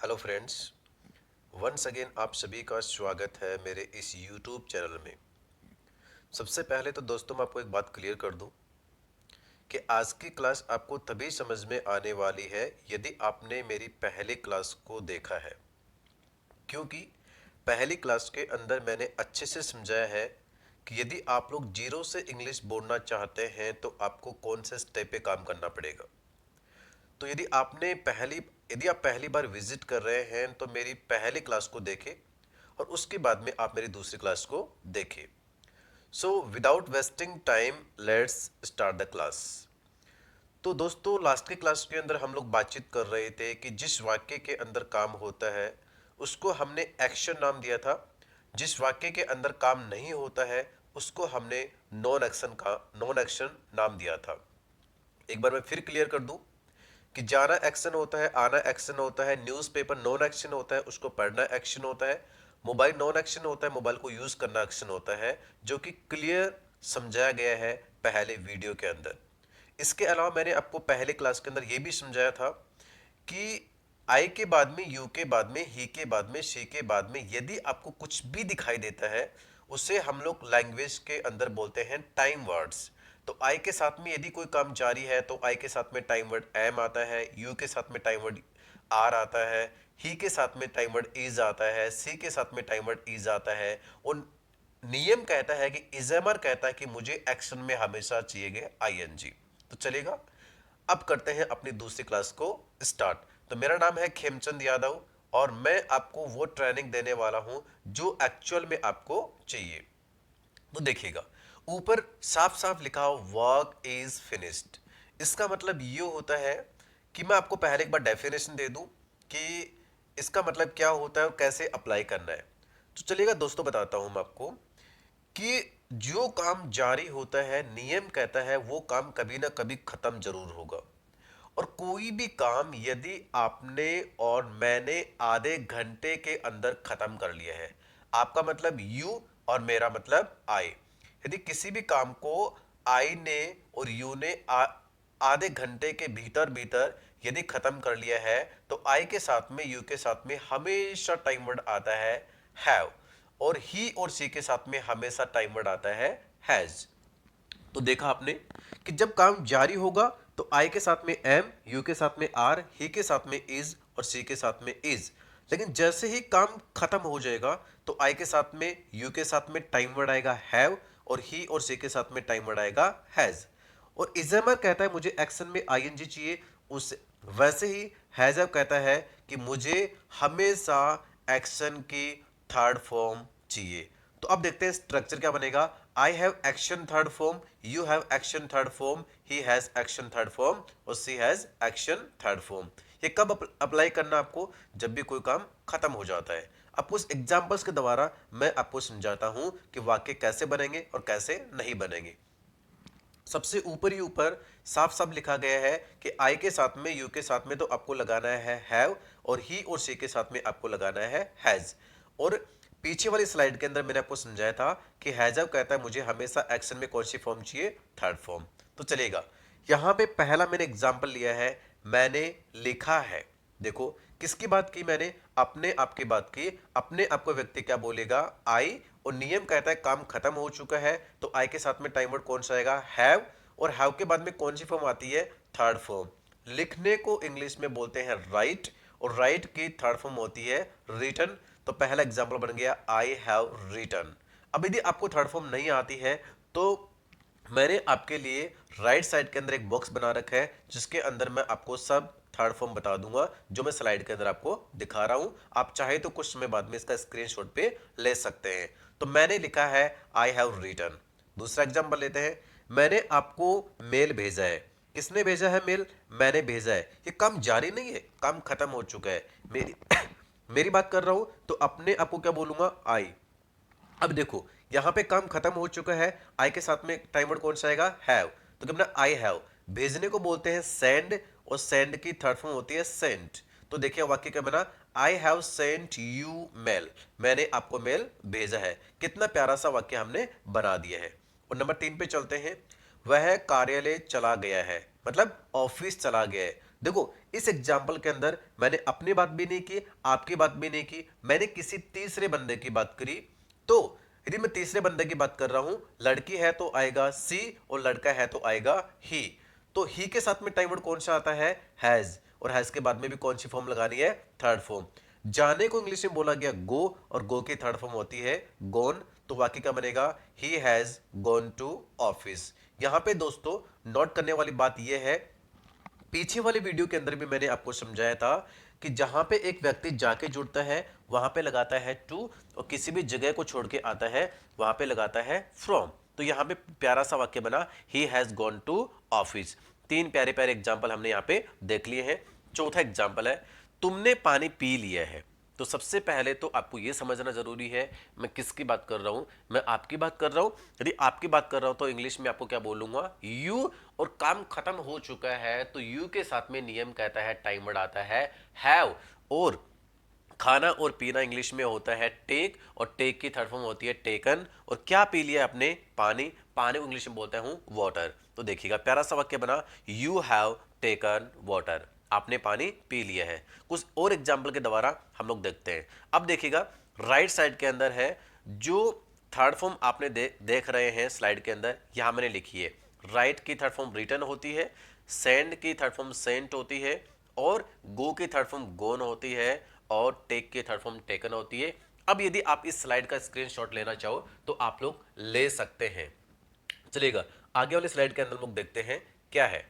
Hello friends. Once again आप सभी का स्वागत है मेरे इस यूट्यूब चैनल में। सबसे पहले तो दोस्तों मैं आपको एक बात क्लियर कर दूं कि आज की क्लास आपको तभी समझ में आने वाली है यदि आपने मेरी पहली क्लास को देखा है, क्योंकि पहली क्लास के अंदर मैंने अच्छे से समझाया है कि यदि आप लोग जीरो से इंग्लिश बोलना चाहते हैं तो आपको कौन से स्टेप पे काम करना पड़ेगा। तो यदि आप पहली बार विजिट कर रहे हैं तो मेरी पहली क्लास को देखें और उसके बाद में आप मेरी दूसरी क्लास को देखें। So without wasting time let's start the class. तो दोस्तों लास्ट के क्लास के अंदर हम लोग बातचीत कर रहे थे कि जिस वाक्य के अंदर काम होता है उसको हमने एक्शन नाम दिया था, जिस वाक्य के अंदर काम नहीं होता है उसको हमने नॉन एक्शन नाम दिया था। एक बार मैं फिर क्लियर कर दूं कि जाना एक्शन होता है, आना एक्शन होता है, न्यूज़पेपर नॉन एक्शन होता है, उसको पढ़ना एक्शन होता है, मोबाइल नॉन एक्शन होता है, मोबाइल को यूज करना एक्शन होता है, जो कि क्लियर समझाया गया है पहले वीडियो के अंदर। इसके अलावा मैंने आपको पहले क्लास के अंदर यह भी समझाया था कि आई के बाद में, यू के बाद में, ही के बाद में, शी के बाद में यदि आपको कुछ भी दिखाई देता है उसे हम लोग लैंग्वेज के अंदर बोलते हैं टाइम वर्ड्स। तो आई के साथ में यदि कोई काम जारी है तो आई के साथ में टाइम वर्ड एम आता है, यू के साथ में टाइम वर्ड आर आता है, ही के साथ में टाइम वर्ड इज आता है, सी के साथ में टाइम वर्ड इज आता है। और नियम कहता है कि इजेमर कहता है कि मुझे एक्शन में हमेशा चाहिए आईएनजी। तो चलेगा, अब करते हैं अपनी दूसरी क्लास को स्टार्ट। तो मेरा नाम है खेमचंद यादव और मैं आपको वो ट्रेनिंग देने वाला हूं जो एक्चुअल में आपको चाहिए। तो देखिएगा, ऊपर साफ साफ लिखा हो वर्क इज फिनिश्ड। इसका मतलब ये होता है कि मैं आपको पहले एक बार डेफिनेशन दे दूं कि इसका मतलब क्या होता है और कैसे अप्लाई करना है। तो चलिएगा दोस्तों, बताता हूं मैं आपको कि जो काम जारी होता है, नियम कहता है वो काम कभी ना कभी खत्म जरूर होगा। और कोई भी काम यदि आपने और मैंने आधे घंटे के अंदर खत्म कर लिया है, आपका मतलब यू और मेरा मतलब आई, यदि किसी भी काम को आई ने और यू ने आधे घंटे के भीतर भीतर यदि खत्म कर लिया है तो आई के साथ में, यू के साथ में हमेशा टाइम वर्ड आता है हैव, और ही और सी के साथ में हमेशा टाइम वर्ड आता है हैज। तो देखा आपने कि जब काम जारी होगा तो आई के साथ में एम, यू के साथ में आर, ही के साथ में इज और सी के साथ में इज। लेकिन जैसे ही काम खत्म हो जाएगा तो आई के साथ में, यू के साथ में टाइम वर्ड आएगा हैव और ही और सी के साथ में टाइम वर्ड आएगा हैज। और इजेमर कहता है मुझे एक्शन में आईएनजी चाहिए, उस वैसे ही हैजव कहता है कि मुझे हमेशा एक्शन की थर्ड फॉर्म चाहिए। तो अब देखते हैं स्ट्रक्चर क्या बनेगा। I have action third form, you have action third form, he has action third form और सी हैज एक्शन थर्ड फॉर्म। ये कब अप्लाई करना आपको? जब भी कोई काम खत्म हो जाता है। अब कुछ एग्जांपल्स के द्वारा मैं आपको समझाता हूं कि वाक्य कैसे बनेंगे और कैसे नहीं बनेंगे। सबसे ऊपर ही ऊपर साफ साफ लिखा गया है कि आई के साथ में, यू के साथ में तो आपको लगाना है हैव और ही और सी के साथ में आपको लगाना है हैज। और पीछे वाली स्लाइड के अंदर मैंने आपको समझाया था कि हैजव कहता है मुझे हमेशा एक्शन में कौन सी फॉर्म चाहिए? Third form. तो चलेगा, यहां पे पहला मैंने एग्जांपल लिया है, मैंने लिखा है। देखो किसकी बात की मैंने? अपने आप की बात की। अपने आप को व्यक्ति क्या बोलेगा? आई। और नियम कहता है काम खत्म हो चुका है तो आई के साथ में टाइम वर्ड कौन सा आएगा? हैव। और हैव के बाद में कौन सी फॉर्म आती है? Third form. लिखने को इंग्लिश में बोलते हैं राइट और राइट की थर्ड फॉर्म होती है रिटन। तो पहला एग्जांपल बन गया आई हैव रिटन। अब यदि आपको थर्ड फॉर्म नहीं आती है तो मैंने आपके लिए राइट साइड के अंदर एक बॉक्स बना रखा है जिसके अंदर मैं आपको सब थर्ड फॉर्म बता दूंगा जो मैं स्लाइड के अंदर आपको दिखा रहा हूं। आप चाहे तो कुछ समय बाद में इसका स्क्रीनशॉट पे ले सकते हैं। तो मैंने लिखा है आई हैव रिटन। दूसरा एग्जांपल लेते हैं, मैंने आपको मेल भेजा है। किसने भेजा है मेल? मैंने भेजा है। ये काम जारी नहीं है, काम खत्म हो चुका है। मेरी मेरी बात कर रहा हूं तो अपने आपको क्या बोलूंगा? आई। अब देखो यहां पे काम खत्म हो चुका है, आई के साथ में टाइम वर्ड कौन सा आएगा? हैव। तो क्या बना? I have. भेजने को बोलते हैं सेंड और सेंड की थर्ड फॉर्म होती है सेंट। तो देखिए वाक्य क्या बना? I have sent you mail. मैंने आपको मेल भेजा है। कितना प्यारा सा वाक्य हमने बना दिया है। और नंबर 3 पे चलते हैं, वह कार्यालय चला गया है, मतलब ऑफिस चला गया है। देखो इस एग्जाम्पल के अंदर मैंने अपनी बात भी नहीं की, आपकी बात भी नहीं की, मैंने किसी तीसरे बंदे की बात करी। तो यदि मैं तीसरे बंदे की बात कर रहा हूं, लड़की है तो आएगा सी और लड़का है तो आएगा ही। तो ही के साथ में टाइम वर्ड कौन सा आता है? हैज। और हैज के बाद में भी कौन सी फॉर्म लगानी है? Third form. जाने को इंग्लिश में बोला गया गो, और गो की थर्ड फॉर्म होती है गोन। तो वाक्य क्या बनेगा? He has gone to office. यहां पे दोस्तों नोट करने वाली बात यह है, पीछे वाले वीडियो के अंदर भी मैंने आपको समझाया था कि जहां पे एक व्यक्ति जाके जुड़ता है वहां पे लगाता है टू, और किसी भी जगह को छोड़ के आता है वहां पे लगाता है फ्रॉम। तो यहां पे प्यारा सा वाक्य बना, he has gone to office. तीन प्यारे प्यारे एग्जाम्पल हमने यहां पे देख लिए हैं। चौथा एग्जाम्पल है, तुमने पानी पी लिया है। तो सबसे पहले तो आपको यह समझना जरूरी है मैं किसकी बात कर रहा हूं। मैं आपकी बात कर रहा हूं। यदि आपकी बात कर रहा हूं तो इंग्लिश में आपको क्या बोलूंगा? यू। और काम खत्म हो चुका है तो यू के साथ में नियम कहता है, टाइम वर्ड आता है हैव। और खाना और पीना इंग्लिश में होता है टेक, और टेक की थर्ड फॉर्म होती है टेकन। और क्या पी लिया आपने? पानी। पानी को इंग्लिश में बोलते हूं वाटर। तो देखिएगा प्यारा सा वाक्य बना, यू हैव टेकन वाटर। आपने पानी पी लिया है। कुछ और एग्जाम्पल के द्वारा हम लोग देखते हैं। अब देखिएगा राइट साइड के अंदर है जो थर्ड फॉर्म आपने देख रहे हैं स्लाइड के अंदर, यहां मैंने लिखी है। राइट की थर्ड फॉर्म रिटर्न होती है, सेंड की थर्ड फॉर्म सेंट होती है, और गो की थर्ड फॉर्म गोन होती है, और टेक की थर्ड फॉर्म टेकन होती है। अब यदि आप इस स्लाइड का स्क्रीनशॉट लेना चाहो तो आप लोग ले सकते हैं। चलिएगा आगे वाले स्लाइड के अंदर लोग देखते हैं क्या है।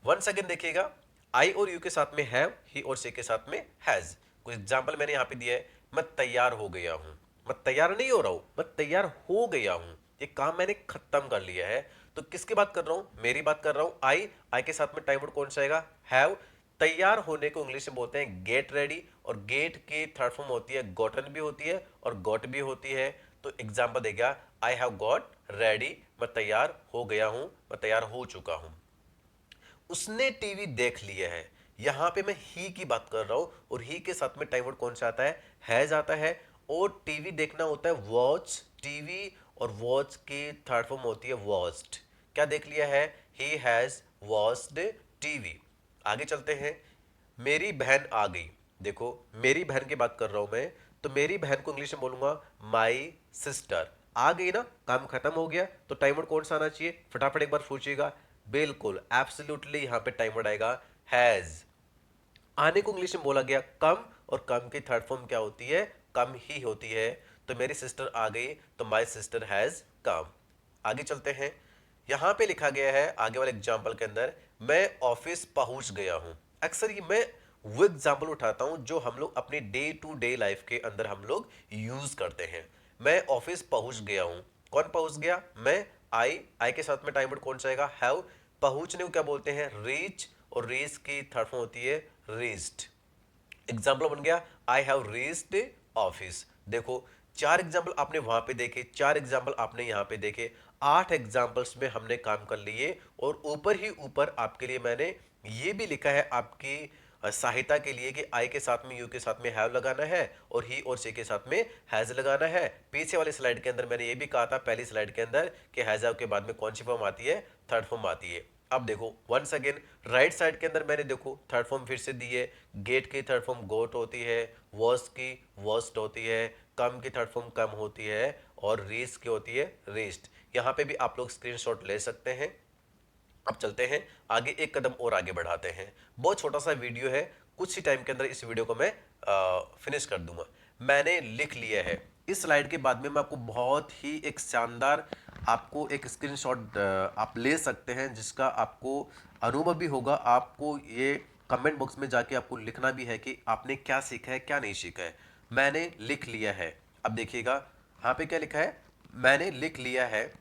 वंस अगेन देखिएगा, आई और यू के साथ में हैव, ही और सी के साथ में हैज। कुछ एग्जाम्पल मैंने यहां पे दिया है। मैं तैयार हो गया हूं। मैं तैयार नहीं हो रहा हूं, मैं तैयार हो गया हूं। ये काम मैंने खत्म कर लिया है। तो किसकी बात कर रहा हूं? मेरी बात कर रहा हूं। आई। आई के साथ में टाइम वर्ड कौन सा आएगा? हैव। तैयार होने को इंग्लिश में बोलते हैं गेट रेडी, और गेट की थर्ड फॉर्म होती है गोटन भी होती है और गोट भी होती है। तो एग्जाम्पल देगा, आई हैव गॉट रेडी। मैं तैयार हो गया हूं, मैं तैयार हो चुका हूं। उसने टीवी देख लिया है। यहां पे मैं ही की बात कर रहा हूं, और ही के साथ में टाइम वर्ड कौन सा आता है? हैज आता है। और टीवी देखना होता है वॉच टीवी, और वॉच की थर्ड फॉर्म होती है वॉच्ड। क्या देख लिया है? He has watched TV. आगे चलते हैं। मेरी बहन आ गई। देखो मेरी बहन की बात कर रहा हूं मैं, तो मेरी बहन को इंग्लिश में बोलूंगा माई सिस्टर। आ गई ना, काम खत्म हो गया। तो टाइम वर्ड कौन सा आना चाहिए? फटाफट एक बार सोचिएगा। बिल्कुल एब्सोल्युटली यहां पे टाइम वर्ड आएगा हैज। आने को इंग्लिश में बोला गया कम, और कम की थर्ड फॉर्म क्या होती है? कम ही होती है। तो मेरी सिस्टर आ गई, तो माई सिस्टर हैज कम। आगे चलते हैं। यहां पे लिखा गया है आगे वाले एग्जाम्पल के अंदर, मैं ऑफिस पहुंच गया हूं। अक्सर ये मैं वो एग्जाम्पल उठाता हूं जो हम लोग अपनी डे टू डे लाइफ के अंदर हम लोग यूज करते हैं। मैं ऑफिस पहुंच गया हूं। कौन पहुंच गया? मैं। आई। आई के साथ में टाइम वर्ड कौन सा आएगा? हैव। पहुंचने को क्या बोलते हैं? रीच, और रीच की थर्ड फॉर्म होती है रीच्ड। एग्जाम्पल बन गया, आई हैव रीच्ड ऑफिस। देखो चार एग्जाम्पल आपने वहां पे देखे, चार एग्जाम्पल आपने यहां पे देखे, 8 एग्जाम्पल्स में हमने काम कर लिए। और ऊपर ही ऊपर आपके लिए मैंने ये भी लिखा है आपकी सहायता के लिए कि आई के साथ में, यू के साथ में हैव लगाना है, और ही और सी के साथ में हैज लगाना है। पीछे वाली स्लाइड के अंदर मैंने ये भी कहा था पहली स्लाइड के अंदर कि हैज हैव के बाद में कौन सी फॉर्म आती है? थर्ड फॉर्म आती है। अब देखो वंस अगेन राइट साइड के अंदर मैंने देखो थर्ड फॉर्म फिर से दी है। गेट की थर्ड फॉर्म गोट होती है, वॉस की वॉस्ट होती है, कम की थर्ड फॉर्म कम होती है, और रीस की होती है रीस्ट। यहां पे भी आप लोग स्क्रीनशॉट ले सकते हैं। अब चलते हैं आगे, एक कदम और आगे बढ़ाते हैं। बहुत छोटा सा वीडियो है, कुछ ही टाइम के अंदर इस वीडियो को मैं फिनिश कर दूंगा। मैंने लिख लिया है। इस स्लाइड के बाद में मैं आपको बहुत ही एक शानदार आपको एक स्क्रीनशॉट आप ले सकते हैं, जिसका आपको अनुभव भी होगा। आपको ये कमेंट बॉक्स में जाके आपको लिखना भी है कि आपने क्या सीखा है क्या नहीं सीखा है। मैंने लिख लिया है। अब देखिएगा यहाँ पे क्या लिखा है? मैंने लिख लिया है।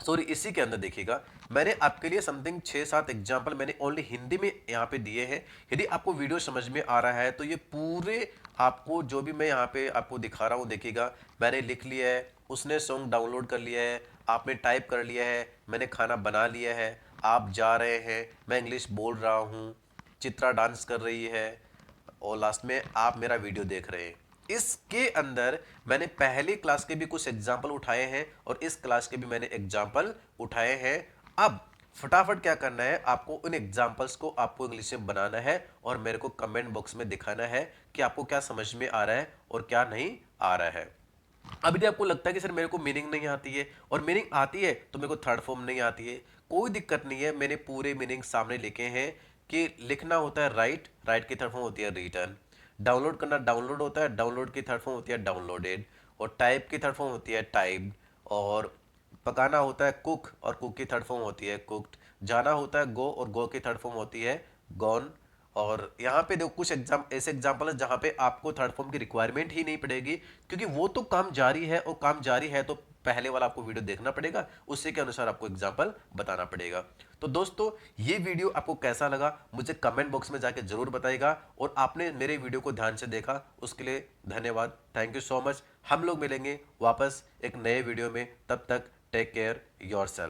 सॉरी, इसी के अंदर देखिएगा मैंने आपके लिए समथिंग 6-7 एग्जाम्पल मैंने ओनली हिंदी में यहाँ पे दिए हैं। यदि आपको वीडियो समझ में आ रहा है तो ये पूरे आपको जो भी मैं यहाँ पे आपको दिखा रहा हूँ देखिएगा। मैंने लिख लिया है, उसने सॉन्ग डाउनलोड कर लिया है, आपने टाइप कर लिया है, मैंने खाना बना लिया है, आप जा रहे हैं, मैं इंग्लिश बोल रहा हूँ, चित्रा डांस कर रही है, और लास्ट में आप मेरा वीडियो देख रहे हैं। इसके अंदर मैंने पहली क्लास के भी कुछ एग्जाम्पल उठाए हैं, और इस क्लास के भी मैंने एग्जाम्पल उठाए हैं। अब फटाफट क्या करना है, आपको उन एग्जाम्पल्स को आपको इंग्लिश में बनाना है और मेरे को कमेंट बॉक्स में दिखाना है कि आपको क्या समझ में आ रहा है और क्या नहीं आ रहा है। अभी भी आपको लगता है कि सर मेरे को मीनिंग नहीं आती है, और मीनिंग आती है तो मेरे को थर्ड फॉर्म नहीं आती है, कोई दिक्कत नहीं है। मैंने पूरे मीनिंग सामने लिखे हैं कि लिखना होता है राइट, राइट की थर्ड फॉर्म होती है रिटर्न। डाउनलोड करना डाउनलोड होता है, डाउनलोड की थर्ड फॉर्म होती है डाउनलोडेड। और टाइप की थर्ड फॉर्म होती है टाइप्ड। और पकाना होता है कुक, और कुक की थर्ड फॉर्म होती है कुक्ड। जाना होता है गो, और गो की थर्ड फॉर्म होती है गॉन। और यहाँ पे देखो कुछ ऐसे एग्जाम्पल है जहाँ पे आपको थर्ड फॉर्म की रिक्वायरमेंट ही नहीं पड़ेगी, क्योंकि वो तो काम जारी है, और काम जारी है तो पहले वाला आपको वीडियो देखना पड़ेगा, उसी के अनुसार आपको एग्जाम्पल बताना पड़ेगा। तो दोस्तों, ये वीडियो आपको कैसा लगा मुझे कमेंट बॉक्स में जाके जरूर बताइएगा, और आपने मेरे वीडियो को ध्यान से देखा उसके लिए धन्यवाद, थैंक यू सो मच। हम लोग मिलेंगे वापस एक नए वीडियो में, तब तक टेक केयर योर सेल्फ।